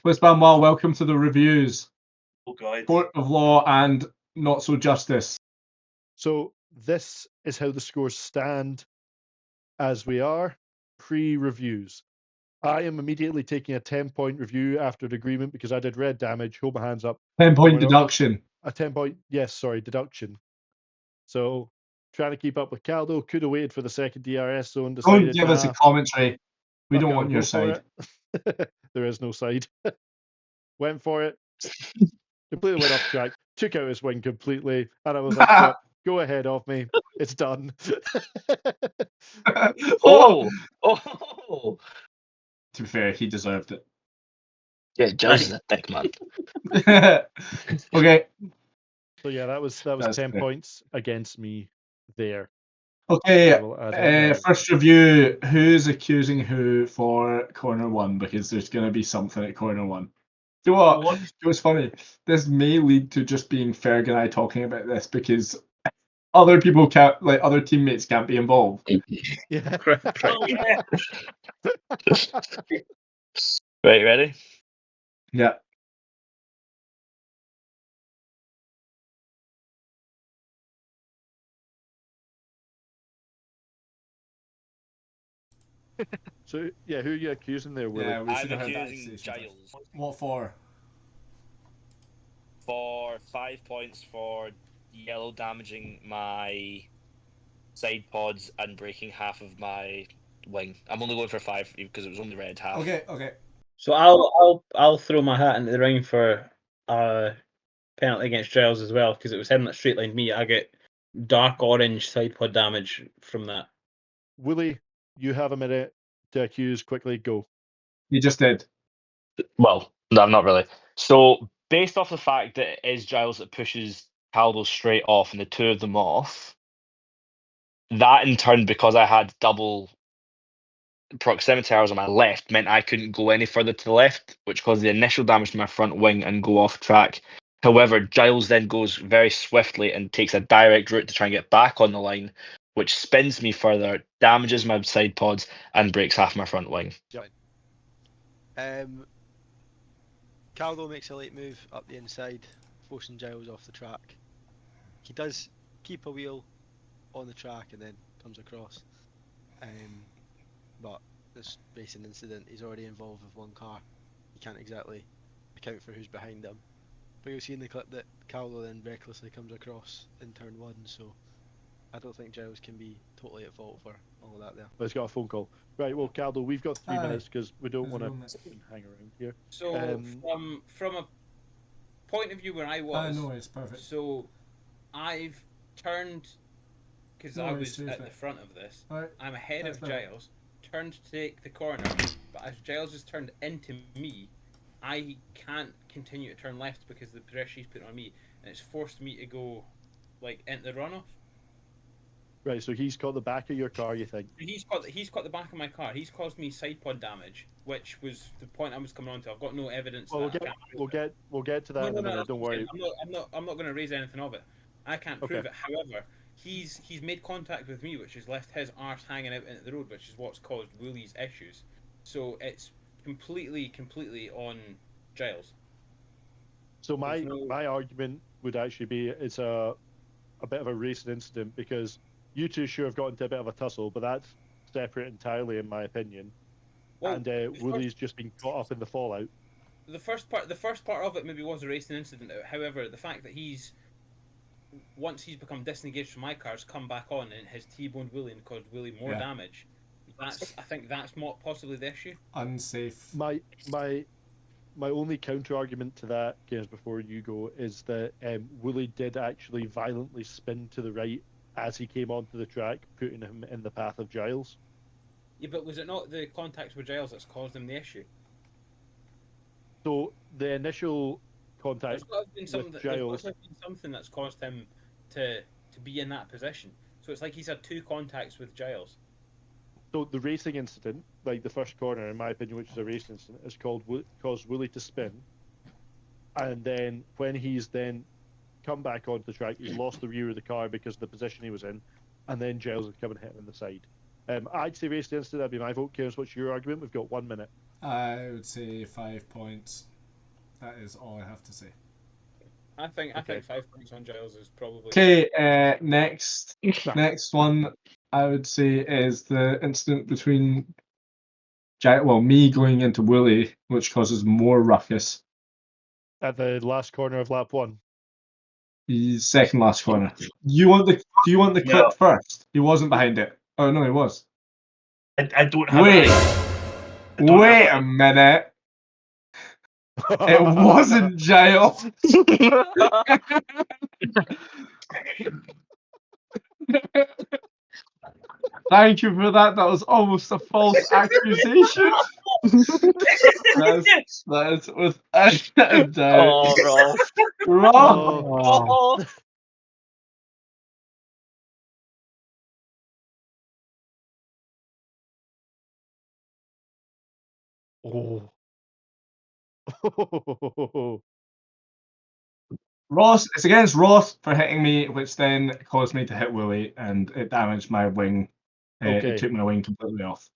What's Bamwell? Welcome to the reviews. Oh God. Court of Law and Not So Justice. So this is how the scores stand as we are pre-reviews. I am immediately taking a 10-point review after the agreement because I did red damage. Hold my hands up. 10-point deduction. A 10-point, yes, sorry, deduction. So trying to keep up with Caldo. Could have waited for the second DRS zone. Don't give us a commentary. We don't want your side. There is no side. Went for it. Completely went off track. Took out his wing completely. And I was like, yep, go ahead of me. It's done. Oh. To be fair, he deserved it. Yeah, Giles is a dick, man. Okay. So yeah, that was That's 10 fair. points against me there. Okay, I will add it now. first review. Who's accusing who for corner one? Because there's going to be something at corner one. Do you know what? It was funny. This may lead to just being Ferg and I talking about this because other people can't, like other teammates can't be involved. Yeah. Oh, yeah. Right, ready? Yeah. So yeah, who are you accusing there, Willie? Yeah, we I'm should have had that accusing accusation Giles first. What for? for 5 points for yellow damaging my side pods and breaking half of my wing. I'm only going for 5 because it was only red half. Okay. So I'll throw my hat into the ring for a penalty against Giles as well because it was him that straight lined me. I get dark orange side pod damage from that. Willie, you have a minute to accuse. Quickly, go. You just did. Well, no, not really. So, based off the fact that it is Giles that pushes Caldo straight off and the two of them off, that in turn, because I had double proximity arrows on my left, meant I couldn't go any further to the left, which caused the initial damage to my front wing and go off track. However, Giles then goes very swiftly and takes a direct route to try and get back on the line, which spins me further, damages my side pods, and breaks half my front wing. Yep. Caldo makes a late move up the inside, forcing Giles off the track. He does keep a wheel on the track and then comes across. But this racing incident, he's already involved with one car. He can't exactly account for who's behind him. But you'll see in the clip that Caldo then recklessly comes across in turn 1, so I don't think Giles can be totally at fault for all of that there. Let's got a phone call. Right, well, Caldo, we've got 3 Aye. minutes because we don't There's want to no hang around here. So from a point of view where I was, no, it's perfect. so I've turned because No, I it's was at perfect. the front of this. All right. I'm ahead That's of better. Giles, turned to take the corner, but as Giles has turned into me, I can't continue to turn left because the pressure he's put on me, and it's forced me to go like into the runoff. Right, so he's got the back of your car, you think? He's got the back of my car. He's caused me side pod damage, which was the point I was coming on to. I've got no evidence. Well, that I can't prove it. we'll get to that in a minute. Don't worry. I'm not going to raise anything of it. I can't Okay. prove it. However, he's made contact with me, which has left his arse hanging out into the road, which is what's caused Woolie's issues. So it's completely on Giles. So There's no- my argument would actually be it's a bit of a racing incident because you two sure have got into a bit of a tussle, but that's separate entirely in my opinion. Well, And the Woolie's just been caught up in the fallout. the first part of it maybe was a racing incident. However, the fact that once he's become disengaged from my car, has come back on and has T-boned Willie and caused Willie more damage. I think that's more possibly the issue. Unsafe. My only counter argument to that, James, before you go, is that Willie did actually violently spin to the right as he came onto the track, putting him in the path of Giles. Yeah, but was it not the contact with Giles that's caused him the issue? So the initial contact There's got to have been Giles. something that's caused him to be in that position. So it's like he's had 2 contacts with Giles. So the racing incident, like the first corner, in my opinion, which is a racing incident, is caused Willie to spin, and then when he's then come back onto the track, he's lost the rear of the car because of the position he was in, and then Giles had come and hit him in the side. I'd say racing incident. That'd be my vote. Cairns, what's your argument? We've got 1 minute. I would say 5 points. That is all I have to say. I think Okay. 5 points on Giles is probably. Okay, next one I would say is the incident between me going into Willie, which causes more ruckus. At the last corner of lap 1. The second last corner. Do you want the clip first? He wasn't behind it. Oh no, he was. I don't have Wait. it. Wait a minute. It wasn't Giles. Thank you for that. That was almost a false accusation. that is without a doubt. Oh, Ross. Wrong. Oh. Ross, it's against Ross for hitting me, which then caused me to hit Willie, and it damaged my wing. Okay. It took my wing completely off.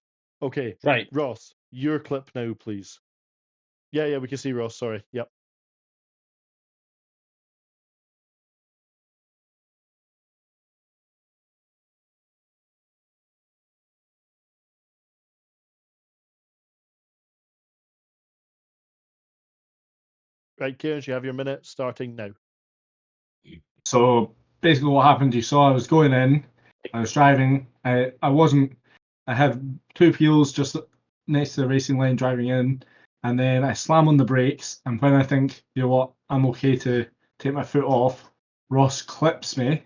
Okay. Right. Ross, your clip now, please. Yeah, we can see Ross. Sorry. Yep. Right, Cairns, you have your minute starting now. So basically, what happened? You saw I was going in. I was driving. I had two wheels just next to the racing line driving in, and then I slam on the brakes. And when I think, you know what, I'm okay to take my foot off, Ross clips me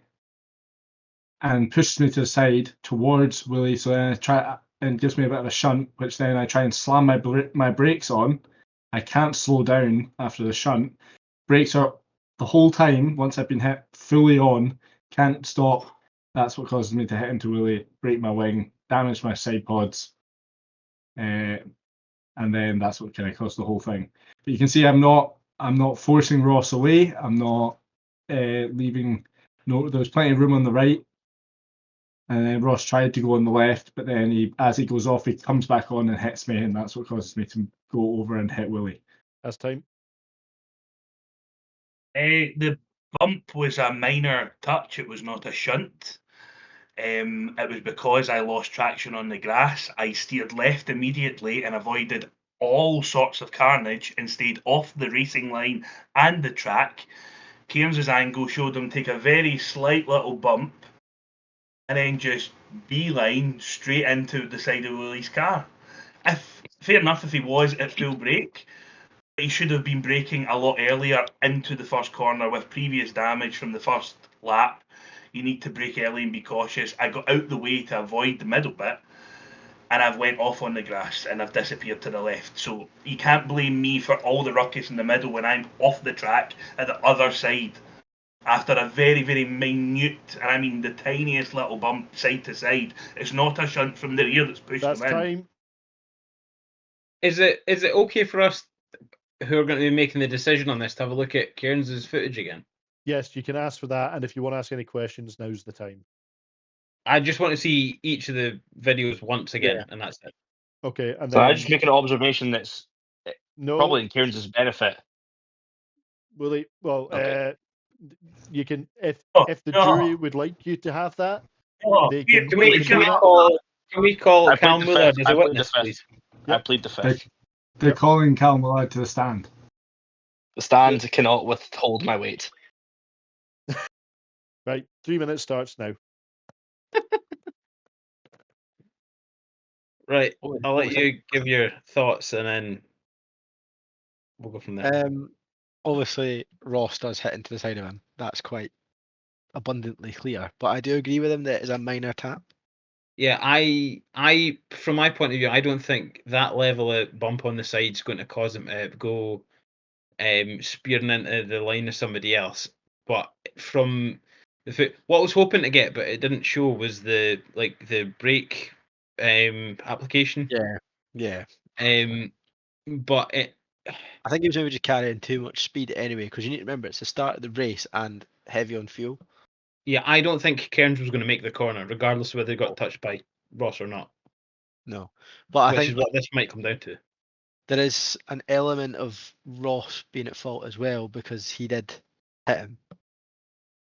and pushes me to the side towards Willie. So then I try and gives me a bit of a shunt, which then I try and slam my brakes on. I can't slow down after the shunt. Brakes are the whole time, once I've been hit, fully on, can't stop. That's what causes me to hit into Willie, break my wing, damage my side pods, and then that's what kind of caused the whole thing. But you can see I'm not forcing Ross away. I'm not leaving. No, there was plenty of room on the right, and then Ross tried to go on the left, but then as he goes off, he comes back on and hits me, and that's what causes me to go over and hit Willie. That's time. The bump was a minor touch. It was not a shunt. It was because I lost traction on the grass. I steered left immediately and avoided all sorts of carnage and stayed off the racing line and the track. Cairns' angle showed him take a very slight little bump and then just beeline straight into the side of Willie's car. Fair enough if he was at full brake, he should have been braking a lot earlier into the first corner with previous damage from the first lap. You need to brake early and be cautious. I got out the way to avoid the middle bit, and I've went off on the grass and I've disappeared to the left. So you can't blame me for all the ruckus in the middle when I'm off the track at the other side after a very, very minute, and I mean the tiniest little bump side to side. It's not a shunt from the rear that's pushed That's them in. time. Is it okay for us who are going to be making the decision on this to have a look at Cairns' footage again? Yes, you can ask for that, and if you want to ask any questions, now's the time. I just want to see each of the videos once again, and that's it. Okay, and So then I just make an observation that's probably in Cairns' benefit. Willie, well, Okay. you can if the no. jury would like you to have that, they can. Can they we can do that. call I plead Cal the Muller fifth. as a witness, I please? plead the fifth. They're calling Callum Willard to the stand. The stand cannot withhold my weight. Right, 3 minutes starts now. Right, I'll let you give your thoughts, and then we'll go from there. Obviously, Ross does hit into the side of him. That's quite abundantly clear. But I do agree with him that it is a minor tap. Yeah, I from my point of view, I don't think that level of bump on the side is going to cause him to go spearing into the line of somebody else. But from what I was hoping to get, but it didn't show, was the brake application. Yeah. But I think he was maybe just carrying too much speed anyway, because you need to remember it's the start of the race and heavy on fuel. yeah, I don't think Cairns was going to make the corner, regardless of whether he got touched by Ross or not. No, but I which think is what this might come down to. there is an element of Ross being at fault as well because he did hit him.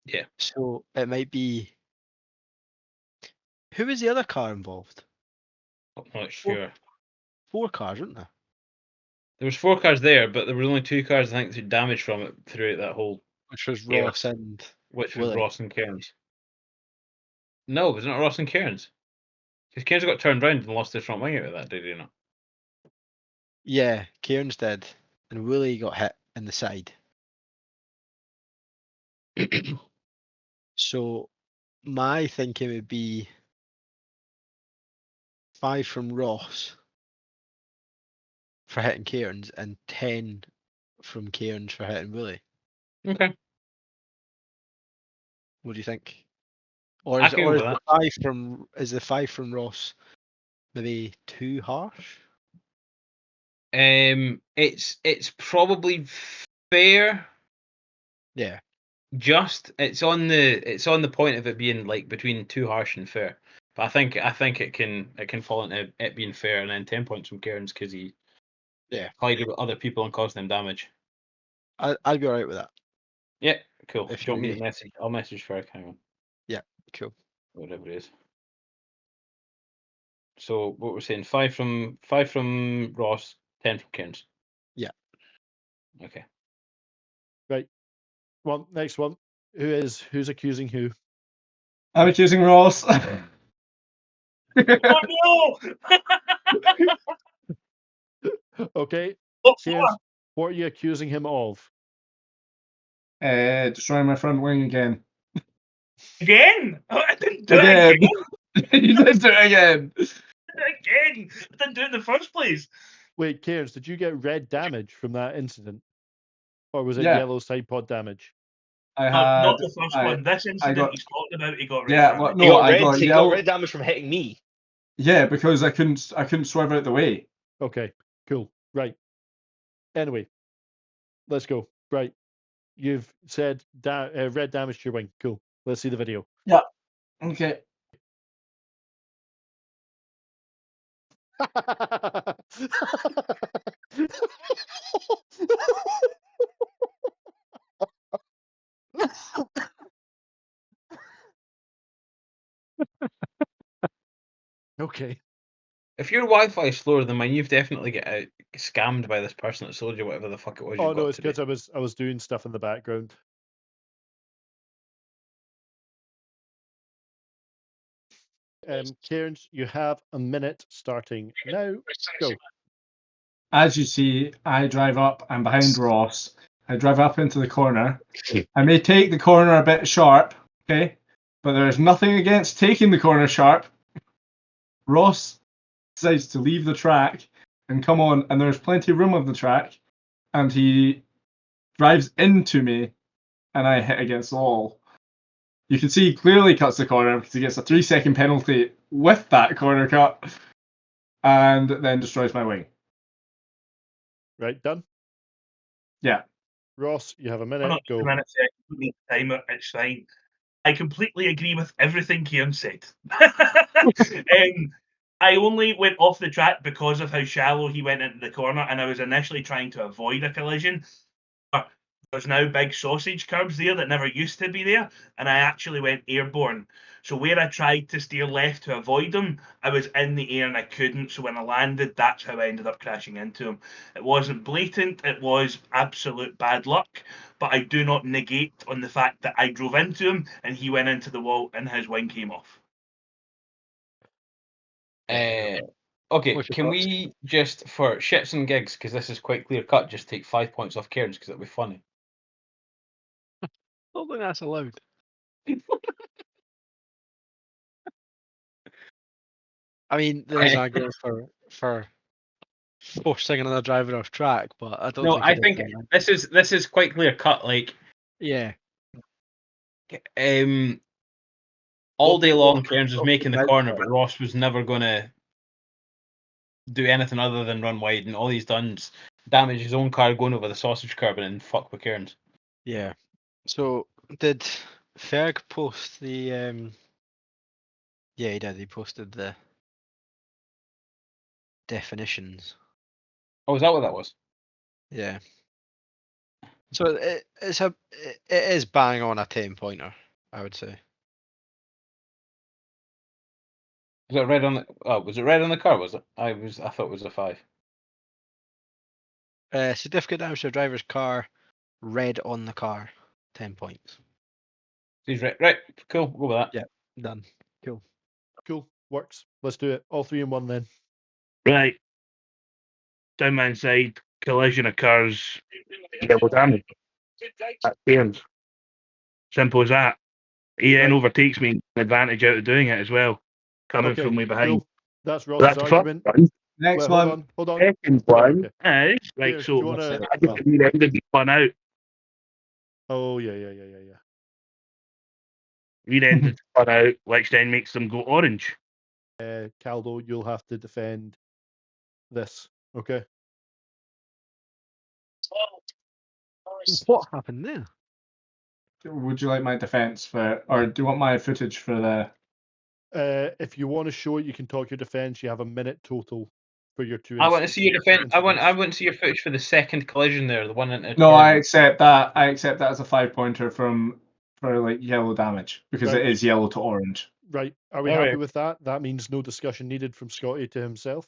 Yeah. So it might be. Who was the other car involved? I'm not sure. 4 cars, weren't there? There was 4 cars there, but there were only 2 cars I think that damaged from it throughout that whole, Which was Yeah. Ross and which was Willie. Ross and Cairns. No, it was not Ross and Cairns. Because Cairns got turned round and lost his front wing out of that, did he not? Yeah, Cairns did, and Willie got hit in the side. So my thinking would be 5 from Ross for hitting Cairns and 10 from Cairns for hitting Willie. Okay. What do you think? Or I is, can go or with is that. the 5 from Ross maybe too harsh? It's probably fair. Yeah. It's on the point of it being like between too harsh and fair. But I think it can fall into it being fair, and then 10 points from Cairns because he collided with other people and caused them damage. I'd be alright with that. Yeah, cool. If Do you want me you- to message? I'll message Ferg. Hang on. Yeah, cool. Whatever it is. So what we're saying, 5 from Ross, 10 from Cairns. Yeah. Okay. Right. Well, next one. Who's accusing who? I'm accusing Ross. Oh Okay. no! Cairns, what are you accusing him of? Destroying my front wing again. Again? I didn't do Again. it again. You did do it again. Again. I didn't do it in the first place. Wait, Cairns, did you get red damage from that incident? Or was it Yeah. yellow side pod damage? I No, had. not the first one. This incident got- he's talking about, he got red Yeah, damage. well, He no, got I red. got He yellow. got red damage from hitting me. Yeah, because I couldn't swerve out the way. Okay, cool. Right. Anyway, let's go. Right. You've said red damage to your wing. Cool. Let's see the video. Okay. Okay. If your Wi-Fi is slower than mine, you've definitely get scammed by this person that sold you whatever the fuck it was. Oh you've no, got it's today. because I was doing stuff in the background. Cairns, you have a minute starting now. Go. As you see, I drive up. I'm behind Ross. I drive up into the corner. I may take the corner a bit sharp, okay? But there's nothing against taking the corner sharp. Ross decides to leave the track and come on, and there's plenty of room on the track, and he drives into me, and I hit against the wall. You can see he clearly cuts the corner because he gets a 3-second penalty with that corner cut, and then destroys my wing. Right, done. Yeah. Ross, you have a I'm minute. not Go. a minute second. Time it. It's fine. I completely agree with everything Kieran said. I only went off the track because of how shallow he went into the corner, and I was initially trying to avoid a collision. But there's now big sausage curbs there that never used to be there, and I actually went airborne. So where I tried to steer left to avoid him, I was in the air and I couldn't. So when I landed, that's how I ended up crashing into him. It wasn't blatant, it was absolute bad luck. But I do not negate on the fact that I drove into him and he went into the wall and his wing came off. Okay, What's your can thoughts? we just, for shits and gigs, because this is quite clear cut, just take 5 points off Cairns because it'll be funny. I don't think that's allowed. I mean, there's an argument for forcing another driver off track, but I don't No, think. I think this is quite clear cut. Like, Yeah. all day long, Well, Cairns was making the corner, but Ross was never gonna do anything other than run wide, and all he's done is damage his own car going over the sausage curb and then fuck with Cairns. Yeah. So did Ferg post the? Yeah, he did. He posted the definitions. Oh, is that what that was? Yeah. So it is bang on a 10-pointer, I would say. Was it red on the? Oh, was it red on the car? Was it? I thought it was a 5. Significant damage to a driver's car, red on the car, 10 points. He's right. Right. Cool. We'll go with that. Yeah. Done. Cool. Cool. Works. Let's do it. All 3 in 1 then. Right. Down my side, collision occurs, yellow damage. At Cairns. Simple as that. He then overtakes me, an advantage out of doing it as well, coming Okay, from me behind. cool. That's Ross's That's the argument. first one. Next Well, one. hold on. Second one Okay. is right. Here, So do you wanna- I just rear-ended the fun out. Oh, yeah. Rear-ended the fun out, which then makes them go orange. Caldo, you'll have to defend this. Okay. What happened there? Would you like my defense for, or do you want my footage for the? If you want to show it, you can talk your defense. You have a minute total for your 2. I want to see your defense. I want incidents. to see your footage for the second collision there, the one in. No, I accept that. I accept that as a 5-pointer for like yellow damage because Right. it is yellow to orange. Right. Are we All happy right. with that? That means no discussion needed from Scotty to himself.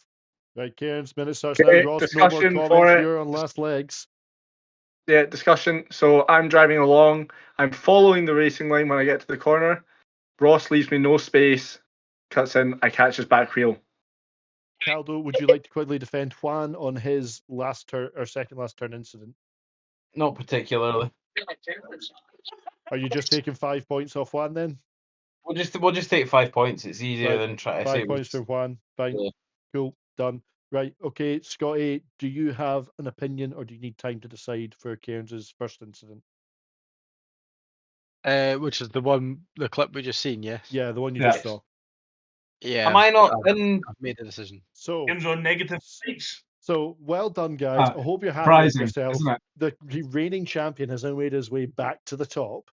Right, Cairns, minute starts Okay, now. Ross, no more discussion for comments. it. You're on last legs. Yeah, discussion. So I'm driving along. I'm following the racing line when I get to the corner. Ross leaves me no space. Cuts in. I catch his back wheel. Caldo, would you like to quickly defend Juan on his last turn or second last turn incident? Not particularly. Are you just taking 5 points off Juan then? We'll just take 5 points. It's easier Right, than try to 5 say. points for Juan. Fine. Yeah. Cool. Done. Right. Okay, Scotty, do you have an opinion or do you need time to decide for Cairns' first incident? Which is the clip we just seen, yes? Yeah, the one you Yeah. just saw. Yeah. Am I not in? I've made the decision. So, Games on negative points. well done, guys. I hope you're happy with Surprising, yourself. isn't it? The reigning champion has now made his way back to the top,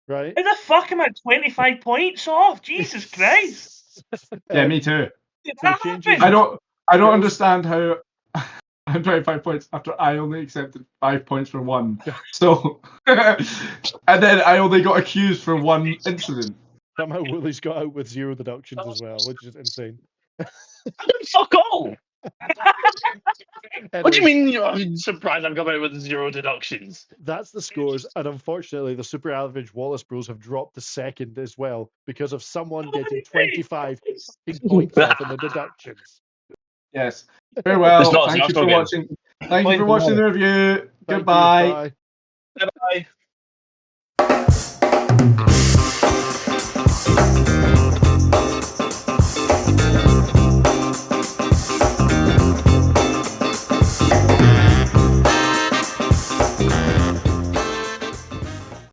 right? How the fuck am I 25 points off? Jesus Christ. Yeah, me too. Did So that changes- happen? I don't Girls- understand how I'm 25 points after I only accepted 5 points for one. So, and then I only got accused for one incident. Somehow Willie's got out with 0 deductions as well, which is insane. Fuck all. What do you Anyway, mean I'm surprised I've come out with 0 deductions? that's the scores, and unfortunately, the super average Wallace Bros have dropped to second as well because of someone getting 25 points off in the deductions. Yes. Farewell. It's not- Thank it's you not for good. watching. Thank you Fine, for watching the review. Thank you, Goodbye. bye. Bye.